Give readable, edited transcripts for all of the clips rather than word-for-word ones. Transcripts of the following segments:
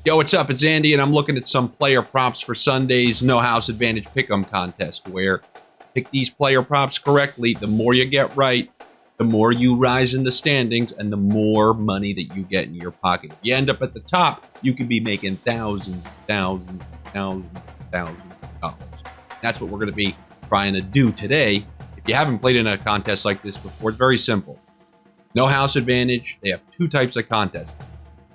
Yo, what's up? It's Andy, and I'm looking at some player props for Sunday's No House Advantage Pick'em contest, where pick these player props correctly. The more you get right, the more you rise in the standings, and the more money that you get in your pocket. If you end up at the top, you could be making thousands of dollars. That's what we're going to be trying to do today. If you haven't played in a contest like this before, it's very simple. No House Advantage. They have two types of contests.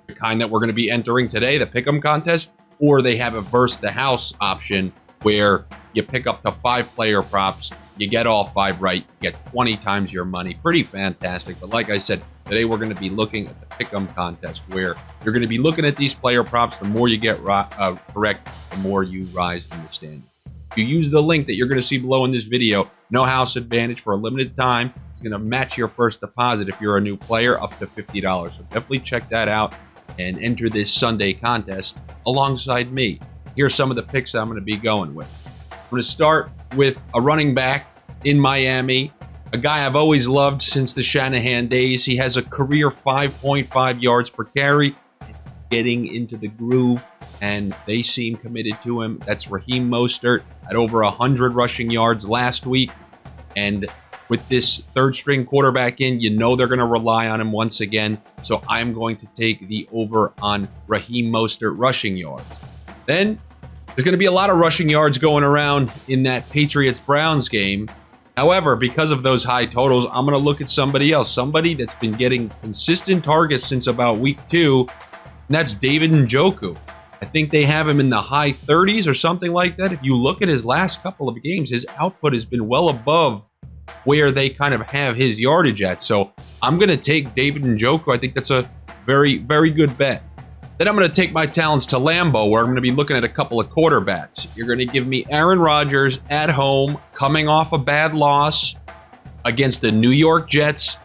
The kind that we're going to be entering today, the Pick'em contest, or they have a Verse the House option where you pick up to 5 player props, you get all 5 right, you get 20 times your money. Pretty fantastic. But like I said, today we're going to be looking at the Pick'em contest, where you're going to be looking at these player props. The more you get correct, the more you rise in the standing. If you use the link that you're going to see below in this video, No House Advantage, for a limited time, it's going to match your first deposit if you're a new player up to $50. So definitely check that out and enter this Sunday contest alongside me. Here's some of the picks that I'm going to be going with. I'm going to start with a running back in Miami, a guy I've always loved since the Shanahan days. He has a career 5.5 yards per carry, getting into the groove, and they seem committed to him. That's Raheem Mostert at over 100 rushing yards last week. And with this third-string quarterback in, you know they're going to rely on him once again. So I'm going to take the over on Raheem Mostert rushing yards. Then there's going to be a lot of rushing yards going around in that Patriots-Browns game. However, because of those high totals, I'm going to look at somebody else, somebody that's been getting consistent targets since about week 2, and that's David Njoku. I think they have him in the high 30s or something like that. If you look at his last couple of games, his output has been well above where they kind of have his yardage at. So I'm going to take David Njoku. I think that's a very, very good bet. Then I'm going to take my talents to Lambeau, where I'm going to be looking at a couple of quarterbacks. You're going to give me Aaron Rodgers at home, coming off a bad loss against the New York Jets.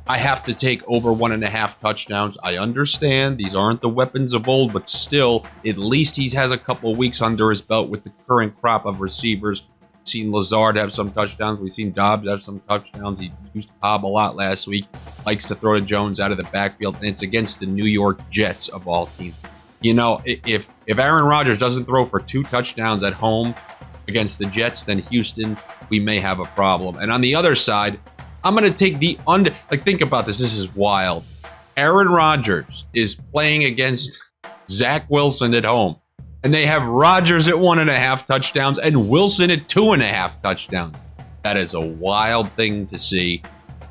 I have to take over 1.5 touchdowns. I understand these aren't the weapons of old, but still, at least he has a couple of weeks under his belt with the current crop of receivers. We've seen Lazard have some touchdowns. We've seen Dobbs have some touchdowns. He used Cobb a lot last week. Likes to throw to Jones out of the backfield, and it's against the New York Jets of all teams. You know, if Aaron Rodgers doesn't throw for 2 touchdowns at home against the Jets, then Houston, we may have a problem. And on the other side, I'm going to take the under. Like, think about this. This is wild. Aaron Rodgers is playing against Zach Wilson at home, and they have Rodgers at 1.5 touchdowns and Wilson at 2.5 touchdowns. That is a wild thing to see.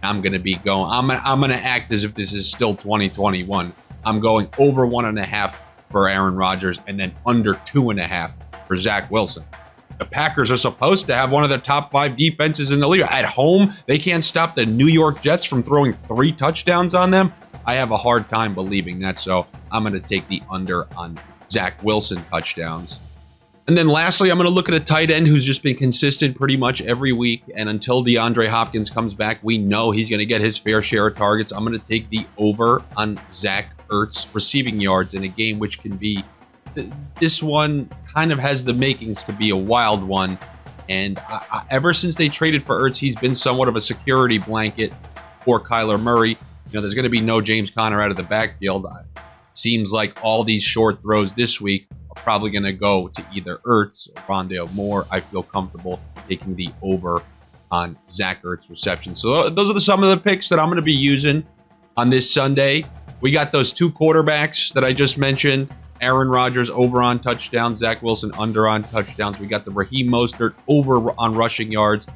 I'm going to be going. I'm going to act as if this is still 2021. I'm going over 1.5 for Aaron Rodgers and then under 2.5 for Zach Wilson. The Packers are supposed to have one of the top 5 defenses in the league. At home, they can't stop the New York Jets from throwing 3 touchdowns on them. I have a hard time believing that, so I'm going to take the under on Zach Wilson touchdowns. And then lastly, I'm going to look at a tight end who's just been consistent pretty much every week. And until DeAndre Hopkins comes back, we know he's going to get his fair share of targets. I'm going to take the over on Zach Ertz receiving yards in a game which can be, this one kind of has the makings to be a wild one. And ever since they traded for Ertz, he's been somewhat of a security blanket for Kyler Murray. You know, there's going to be no James Conner out of the backfield. It seems like all these short throws this week are probably going to go to either Ertz or Rondale Moore. I feel comfortable taking the over on Zach Ertz receptions. So those are some of the picks that I'm going to be using on this Sunday. We got those 2 quarterbacks that I just mentioned. Aaron Rodgers over on touchdowns, Zach Wilson under on touchdowns. We got the Raheem Mostert over on rushing yards,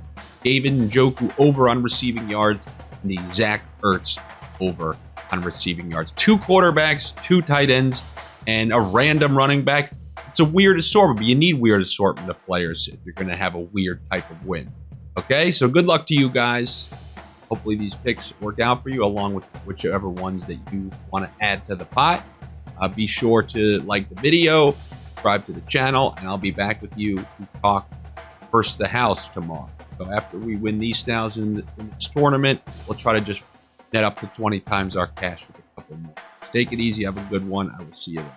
David Njoku over on receiving yards, and the Zach Ertz over on receiving yards. 2 quarterbacks, 2 tight ends, and a random running back. It's a weird assortment, but you need weird assortment of players if you're going to have a weird type of win. Okay, so good luck to you guys. Hopefully these picks work out for you, along with whichever ones that you want to add to the pot. Be sure to like the video, subscribe to the channel, and I'll be back with you to talk Verse the House tomorrow. So after we win these thousands in this tournament, we'll try to just net up to 20 times our cash with a couple more. Take it easy. Have a good one. I will see you later.